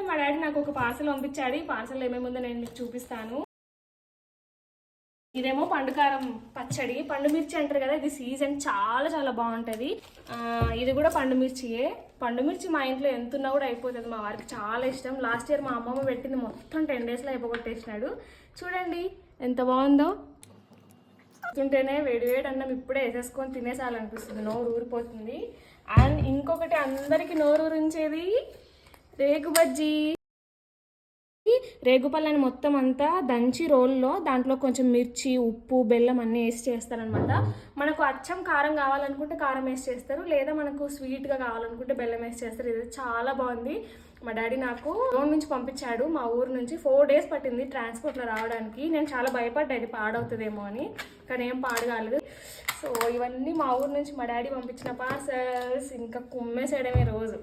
మా డాడీ నాకు ఒక పార్సల్ పంపించాడు. ఈ పార్సల్ ఏమేముందో నేను మీకు చూపిస్తాను. ఇదేమో పండుకారం పచ్చడి, పండు మిర్చి అంటారు కదా, ఇది సీజన్ చాలా చాలా బాగుంటుంది. ఇది కూడా పండు మిర్చియే. పండు మిర్చి మా ఇంట్లో ఎంత ఉన్నా కూడా అయిపోతుంది, మా వారికి చాలా ఇష్టం. లాస్ట్ ఇయర్ మా అమ్మమ్మ పెట్టింది మొత్తం 10 డేస్లో అయిపోగొట్టేసినాడు. చూడండి ఎంత బాగుందో. తింటేనే వేడివేడి అన్నం ఇప్పుడే వేసేసుకొని తినేసాలనిపిస్తుంది, నోరు ఊరిపోతుంది. అండ్ ఇంకొకటి అందరికి నోరు ఊరించేది రేగు బజ్జీ. రేగుపళ్ళని మొత్తం అంతా దంచి రోల్లో దాంట్లో కొంచెం మిర్చి, ఉప్పు, బెల్లం అన్నీ వేసి చేస్తారనమాట. మనకు అచ్చం కారం కావాలనుకుంటే కారం వేసి చేస్తారు, లేదా మనకు స్వీట్గా కావాలనుకుంటే బెల్లం వేసి చేస్తారు. ఇది చాలా బాగుంది. మా డాడీ నాకు లోన్ నుంచి పంపించాడు, మా ఊరు నుంచి. 4 డేస్ పట్టింది ట్రాన్స్పోర్ట్లో రావడానికి. నేను చాలా భయపడ్డాను పాడవుతుందేమో అని, కానీ ఏం పాడు కాలేదు. సో ఇవన్నీ మా ఊరు నుంచి మా డాడీ పంపించిన పార్సల్స్. ఇంకా కుమ్మేసేయడమే రోజు.